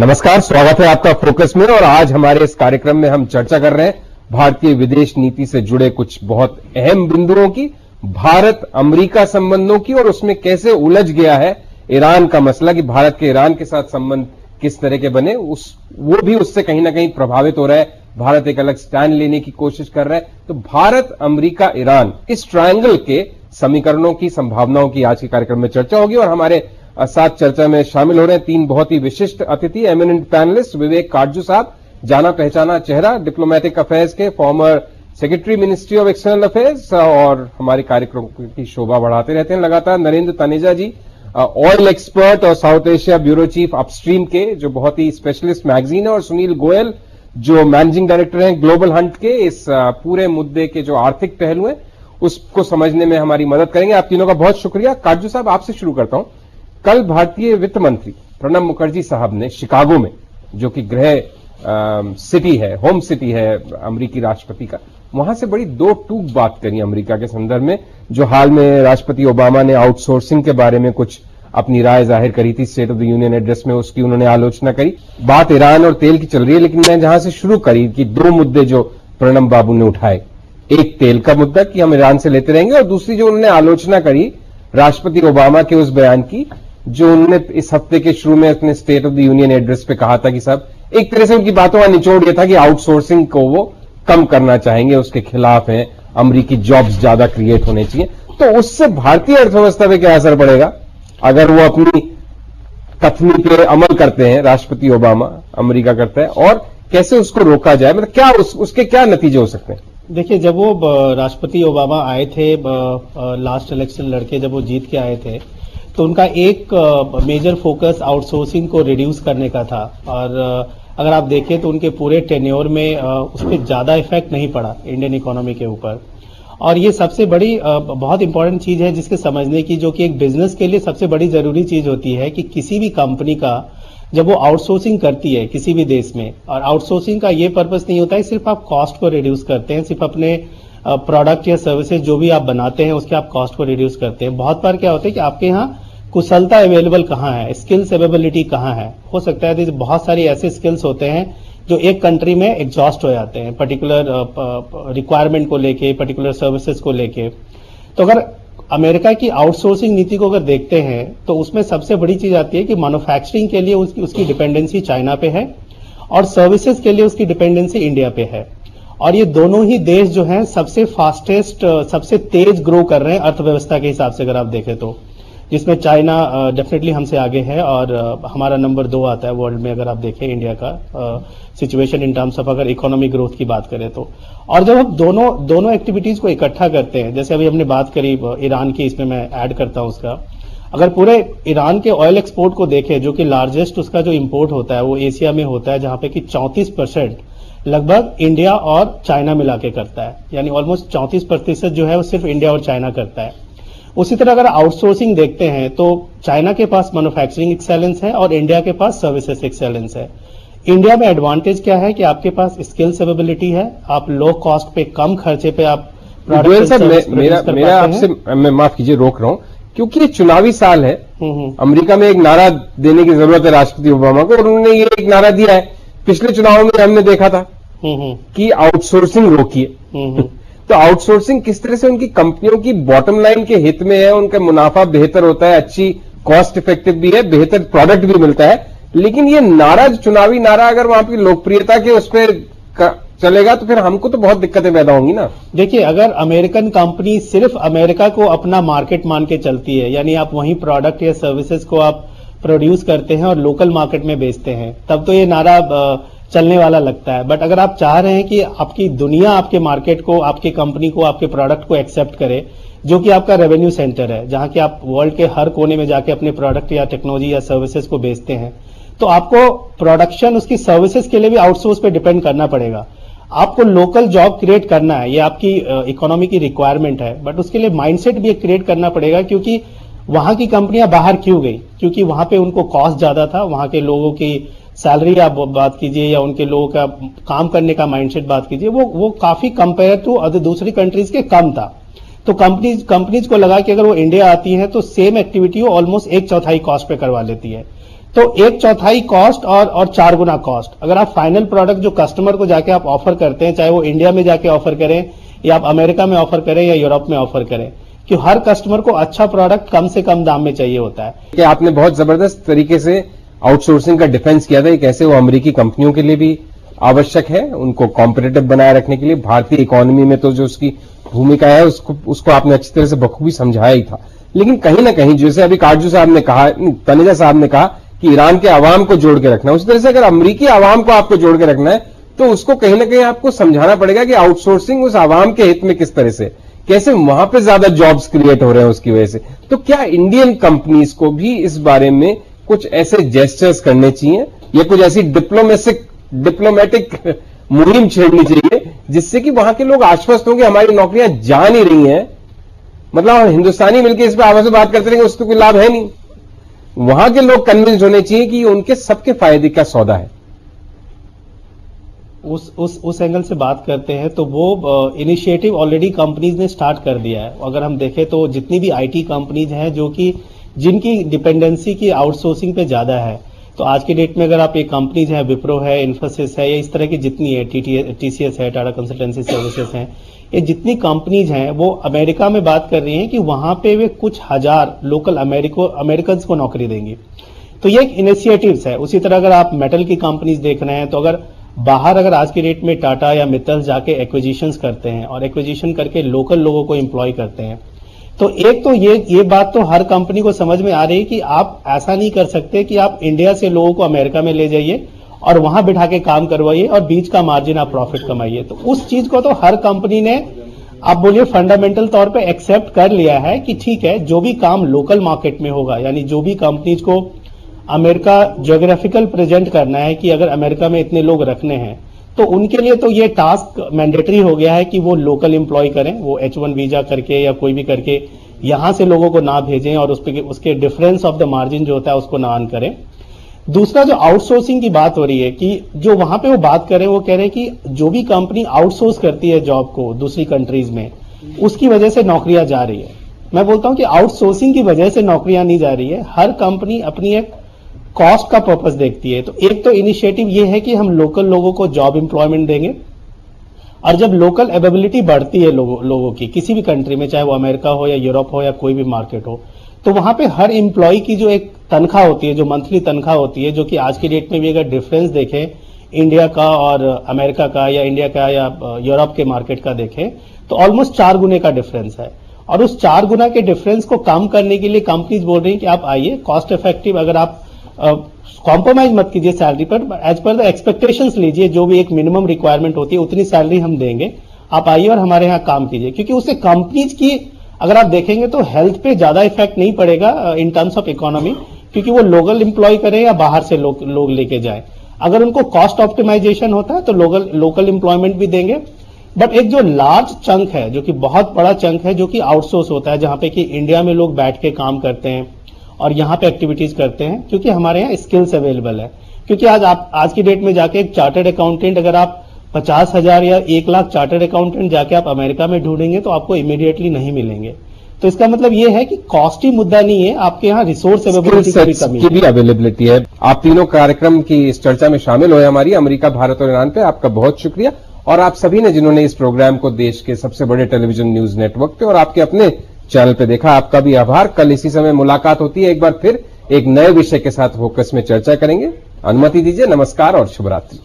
नमस्कार, स्वागत है आपका फोकस में। और आज हमारे इस कार्यक्रम में हम चर्चा कर रहे हैं भारतीय विदेश नीति से जुड़े कुछ बहुत अहम बिंदुओं की, भारत अमेरिका संबंधों की, और उसमें कैसे उलझ गया है ईरान का मसला कि भारत के ईरान के साथ संबंध किस तरह के बने, वो भी उससे कहीं ना कहीं प्रभावित हो रहा है। भारत एक अलग स्टैंड लेने की कोशिश कर रहा है। तो भारत, अमेरिका, ईरान, इस ट्रायंगल के समीकरणों की, संभावनाओं की आज के कार्यक्रम में चर्चा होगी। और हमारे साथ चर्चा में शामिल हो रहे हैं तीन बहुत ही विशिष्ट अतिथि, एमिनेंट पैनलिस्ट। विवेक काटजू साहब, जाना पहचाना चेहरा, डिप्लोमेटिक अफेयर्स के former secretary, ministry of external affairs, और हमारे कार्यक्रम की शोभा बढ़ाते रहते हैं लगातार। नरेंद्र तनेजा जी, ऑयल एक्सपर्ट और south Asia bureau chief upstream के, जो बहुत ही स्पेशलिस्ट मैगजीन है। और सुनील गोयल, जो मैनेजिंग डायरेक्टर हैं ग्लोबल हंट के। इस पूरे मुद्दे के जो आर्थिक पहलू हैं उसको समझने में हमारी मदद करेंगे। आप तीनों का बहुत शुक्रिया। काटजू साहब, आपसे शुरू करता हूं। कल भारतीय वित्त मंत्री प्रणब मुखर्जी साहब ने शिकागो में, जो कि गृह सिटी है, होम सिटी है अमेरिकी राष्ट्रपति का, वहां से बड़ी दो टूक बात करी अमेरिका के संदर्भ में। जो हाल में राष्ट्रपति ओबामा ने आउटसोर्सिंग के बारे में कुछ अपनी राय जाहिर करी थी state of the union address में, उसकी उन्होंने आलोचना करी। बात ईरान और तेल की चल रही है, लेकिन मैं जहां से शुरू करी कि दो मुद्दे जो प्रणब बाबू ने उठाए, एक तेल का मुद्दा कि हम ईरान से लेते रहेंगे, और दूसरी जो उन्होंने आलोचना करी राष्ट्रपति ओबामा के उस बयान की जो उन्होंने इस हफ्ते के शुरू में अपने state of the union address पे कहा था कि साहब, एक तरह से उनकी बातों का निचोड़ यह था कि आउटसोर्सिंग को वो कम करना चाहेंगे, उसके खिलाफ हैं, अमेरिकी जॉब्स ज्यादा क्रिएट होने चाहिए। तो उससे भारतीय अर्थव्यवस्था पे क्या असर पड़ेगा अगर वो अपनी कथनी पे अमल करते हैं, राष्ट्रपति ओबामा, अमेरिका करता है, और कैसे उसको रोका जाए? मतलब क्या उसके क्या नतीजे हो सकते हैं? देखिए, जब वो राष्ट्रपति ओबामा आए थे लास्ट इलेक्शन लड़के, जब वो जीत के आए थे, तो उनका एक मेजर फोकस आउटसोर्सिंग को रिड्यूस करने का था। और अगर आप देखें तो उनके पूरे टेन्योर में उस पर ज्यादा इफेक्ट नहीं पड़ा इंडियन इकोनॉमी के ऊपर। और ये सबसे बड़ी बहुत इंपॉर्टेंट चीज है जिसके समझने की, जो कि एक बिजनेस के लिए सबसे बड़ी जरूरी चीज होती है कि किसी भी कंपनी का जब वो आउटसोर्सिंग करती है किसी भी देश में, और आउटसोर्सिंग का ये पर्पस नहीं होता है सिर्फ आप कॉस्ट को रिड्यूस करते हैं, सिर्फ अपने प्रोडक्ट या सर्विसेज जो भी आप बनाते हैं उसके आप कॉस्ट को रिड्यूस करते हैं। बहुत बार क्या होता है कि आपके यहाँ कुशलता अवेलेबल कहाँ है, स्किल्स अवेलेबिलिटी कहाँ है। हो सकता है बहुत सारी ऐसे स्किल्स होते हैं जो एक कंट्री में एग्जॉस्ट हो जाते हैं पर्टिकुलर रिक्वायरमेंट को लेके, पर्टिकुलर सर्विसेज को लेके। तो अगर अमेरिका की आउटसोर्सिंग नीति को अगर देखते हैं तो उसमें सबसे बड़ी चीज आती है कि मैन्युफैक्चरिंग के लिए उसकी डिपेंडेंसी चाइना पे है, और सर्विसेज के लिए उसकी डिपेंडेंसी इंडिया पे है। और ये दोनों ही देश जो हैं सबसे फास्टेस्ट, सबसे तेज ग्रो कर रहे हैं अर्थव्यवस्था के हिसाब से अगर आप देखें तो, जिसमें चाइना डेफिनेटली हमसे आगे है, और हमारा नंबर 2 आता है वर्ल्ड में अगर आप देखें इंडिया का सिचुएशन इन टर्म्स ऑफ अगर इकोनॉमिक ग्रोथ की बात करें तो। और जब हम दोनों एक्टिविटीज को इकट्ठा करते हैं, जैसे अभी हमने बात करी ईरान की, इसमें मैं ऐड करता हूं उसका, अगर पूरे ईरान के ऑयल एक्सपोर्ट को देखें, जो कि लार्जेस्ट उसका जो इम्पोर्ट होता है वो एशिया में होता है, जहां पे कि 34% लगभग इंडिया और चाइना मिला के करता है, यानी ऑलमोस्ट 34% जो है वो सिर्फ इंडिया और चाइना करता है। उसी तरह अगर आउटसोर्सिंग देखते हैं तो चाइना के पास मैन्युफैक्चरिंग एक्सेलेंस है और इंडिया के पास सर्विसेज एक्सेलेंस है। इंडिया में एडवांटेज क्या है कि आपके पास स्किल्स अवेलेबिलिटी है, आप लो कॉस्ट पे, कम खर्चे पे आप मेरा आपसे, मैं माफ कीजिए रोक रहा हूं, क्योंकि ये चुनावी साल है। अमेरिका में एक नारा देने की जरूरत है राष्ट्रपति ओबामा को, और उन्होंने ये एक नारा दिया है। पिछले चुनावों में हमने देखा था कि आउटसोर्सिंग रोकिए। तो आउटसोर्सिंग किस तरह से उनकी कंपनियों की बॉटम लाइन के हित में है, उनका मुनाफा बेहतर होता है, अच्छी कॉस्ट इफेक्टिव भी है, बेहतर प्रोडक्ट भी मिलता है। लेकिन ये नारा, चुनावी नारा, अगर वहां की लोकप्रियता के उस पर चलेगा तो फिर हमको तो बहुत दिक्कतें पैदा होंगी ना। देखिए, अगर अमेरिकन कंपनी सिर्फ अमेरिका को अपना मार्केट मान के चलती है, यानी आप वहीं प्रोडक्ट या सर्विसेज को आप प्रोड्यूस करते हैं और लोकल मार्केट में बेचते हैं, तब तो ये नारा चलने वाला लगता है। बट अगर आप चाह रहे हैं कि आपकी दुनिया आपके मार्केट को, आपके कंपनी को, आपके प्रोडक्ट को एक्सेप्ट करे, जो कि आपका रेवेन्यू सेंटर है, जहां कि आप वर्ल्ड के हर कोने में जाके अपने प्रोडक्ट या टेक्नोलॉजी या सर्विसेज को बेचते हैं, तो आपको प्रोडक्शन, उसकी सर्विसेज के लिए भी आउटसोर्स पे डिपेंड करना पड़ेगा। आपको लोकल जॉब क्रिएट करना है, ये आपकी इकोनॉमी की रिक्वायरमेंट है, बट उसके लिए माइंडसेट भी क्रिएट करना पड़ेगा। क्योंकि वहां की कंपनियां बाहर क्यों गई? क्योंकि वहां पे उनको कॉस्ट ज्यादा था, वहां के लोगों की सैलरी आप बात कीजिए या उनके लोगों का काम करने का माइंडसेट बात कीजिए, वो काफी कंपेयर टू अदर दूसरी कंट्रीज के कम था। तो कंपनीज को लगा कि अगर वो इंडिया आती है तो सेम एक्टिविटी वो ऑलमोस्ट 1/4 कॉस्ट पे करवा लेती है। तो 1/4 कॉस्ट और 4 गुना कॉस्ट। अगर आप फाइनल प्रोडक्ट जो कस्टमर को जाके आप ऑफर करते हैं, चाहे वो इंडिया में जाके ऑफर करें या आप अमेरिका में ऑफर करें या यूरोप में ऑफर करें, कि हर कस्टमर को अच्छा प्रोडक्ट कम से कम दाम में चाहिए होता है। कि आपने बहुत जबरदस्त तरीके से आउटसोर्सिंग का डिफेंस किया था, ये कैसे वो अमेरिकी कंपनियों के लिए भी आवश्यक है, उनको कॉम्पिटिटिव बनाए रखने के लिए। भारतीय इकोनॉमी में तो जो उसकी भूमिका है उसको आपने अच्छी तरह से बखूबी समझाया ही था। लेकिन कहीं ना कहीं जैसे अभी काटजू साहब ने कहा, तनेजा साहब ने कहा कि ईरान के आवाम को जोड़ के रखना, उसी तरह से अगर अमेरिकी आवाम को आपको जोड़ के रखना है तो उसको कहीं ना कहीं आपको समझाना पड़ेगा कि आउटसोर्सिंग उस आवाम के हित में किस तरह से, कैसे वहां पे ज्यादा जॉब्स क्रिएट हो रहे हैं उसकी वजह से। तो क्या इंडियन कंपनीज को भी इस बारे में कुछ ऐसे जेस्चर्स करने चाहिए या कुछ ऐसी डिप्लोमेटिक मुहिम छेड़नी चाहिए जिससे कि वहां के लोग आश्वस्त हों कि हमारी नौकरियां जा नहीं रही हैं, मतलब हम हिंदुस्तानी मिलकर इस पर आपस में बात करते रहेंगे उसको कोई लाभ है नहीं। वहां के लोग कन्विंस होने चाहिए कि उनके सबके फायदे का सौदा है। उस एंगल से बात करते हैं तो वो इनिशिएटिव ऑलरेडी कंपनीज ने स्टार्ट कर दिया है। अगर हम देखें तो जितनी भी आईटी कंपनीज हैं जो कि जिनकी डिपेंडेंसी की आउटसोर्सिंग पे ज्यादा है, तो आज की डेट में अगर आप एक कंपनीज है, विप्रो है, इन्फोसिस है, या इस तरह की जितनी है, टीसीएस है, टाटा कंसल्टेंसी सर्विसेज हैं, ये जितनी कंपनीज हैं वो अमेरिका में बात कर रही हैं कि वहां पे वे कुछ हजार लोकल अमेरिकन को नौकरी देंगी। तो ये एक इनिशिएटिव्स है। उसी तरह अगर आप मेटल की कंपनीज देख रहे हैं तो अगर बाहर अगर आज की डेट में टाटा या मित्तल जाके एक्विजिशंस करते हैं और एक्विजिशन करके लोकल लोगों को एम्प्लॉय करते हैं, तो एक तो ये बात तो हर कंपनी को समझ में आ रही है कि आप ऐसा नहीं कर सकते कि आप इंडिया से लोगों को अमेरिका में ले जाइए और वहां बिठा के काम करवाइए और बीच का मार्जिन आप प्रॉफिट कमाइए। तो उस चीज को तो हर कंपनी ने, आप बोलिए फंडामेंटल तौर पे एक्सेप्ट कर लिया है कि ठीक है, जो भी काम लोकल मार्केट में होगा, यानी जो भी कंपनीज को अमेरिका ज्योग्राफिकल प्रेजेंट करना है कि अगर अमेरिका में इतने लोग रखने हैं, तो उनके लिए तो ये टास्क मैंडेटरी हो गया है कि वो लोकल एम्प्लॉय करें, वो H1 वीजा करके या कोई भी करके यहां से लोगों को ना भेजें और उसके डिफरेंस ऑफ द मार्जिन जो होता है उसको ना ऑन करें। दूसरा, जो आउटसोर्सिंग की बात हो रही है कि जो वहां पे वो बात कर रहे हैं, वो कह रहे हैं कि जो भी कंपनी आउटसोर्स करती है जॉब को दूसरी कंट्रीज में, उसकी वजह से नौकरियां जा रही है। मैं बोलता हूं कि आउटसोर्सिंग की वजह से नौकरियां नहीं जा रही है, हर कंपनी अपनी एक कॉस्ट का पर्पस देखती है। तो एक तो इनिशिएटिव ये है कि हम लोकल लोगों को जॉब एम्प्लॉयमेंट देंगे, और जब लोकल अवेलेबिलिटी बढ़ती है लोगों की किसी भी कंट्री में, चाहे वो अमेरिका हो या यूरोप हो या कोई भी मार्केट हो, तो वहां पे हर एम्प्लॉय की जो एक तनख्वाह होती है, जो मंथली तनख्वाह होती है, जो कि आज की डेट में भी अगर डिफरेंस देखें इंडिया का और अमेरिका का या इंडिया का या यूरोप के मार्केट का देखें, तो ऑलमोस्ट 4 गुने का डिफरेंस है। और उस 4 गुना के डिफरेंस को कम करने के लिए कंपनीज बोल रही हैं कि आप आइए, कॉस्ट इफेक्टिव, अगर आप कॉम्प्रोमाइज मत कीजिए सैलरी पर, एज पर द एक्सपेक्टेशंस लीजिए, जो भी एक मिनिमम रिक्वायरमेंट होती है उतनी सैलरी हम देंगे, आप आइए और हमारे यहाँ काम कीजिए। क्योंकि उससे कंपनीज की अगर आप देखेंगे तो हेल्थ पे ज्यादा इफेक्ट नहीं पड़ेगा इन टर्म्स ऑफ इकोनॉमी, क्योंकि वो लोकल एम्प्लॉय करें या बाहर से लोग लेके जाए। अगर उनको कॉस्ट ऑप्टिमाइजेशन होता है तो लोकल एम्प्लॉयमेंट भी देंगे। बट एक जो लार्ज चंक है, जो कि बहुत बड़ा चंक है, जो कि आउटसोर्स होता है, जहां पे कि इंडिया में लोग बैठ के काम करते हैं और यहाँ पे एक्टिविटीज करते हैं, क्योंकि हमारे यहाँ स्किल्स अवेलेबल है। क्योंकि आज की डेट में जाके एक चार्टर्ड अकाउंटेंट, अगर आप 50,000 या 1 लाख चार्टर्ड अकाउंटेंट जाके आप अमेरिका में ढूंढेंगे तो आपको इमीडिएटली नहीं मिलेंगे। तो इसका मतलब ये है कि कॉस्ट ही मुद्दा नहीं है, आपके यहाँ रिसोर्स अवेलेबिलिटी की भी अवेलेबिलिटी है। आप तीनों कार्यक्रम की इस चर्चा में शामिल हुए हमारी अमेरिका, भारत और ईरान पे, आपका बहुत शुक्रिया। और आप सभी ने जिन्होंने इस प्रोग्राम को देश के सबसे बड़े टेलीविजन न्यूज नेटवर्क पे और आपके अपने चैनल पे देखा, आपका भी आभार। कल इसी समय मुलाकात होती है, एक बार फिर एक नए विषय के साथ फोकस में चर्चा करेंगे। अनुमति दीजिए, नमस्कार और शुभ रात्रि।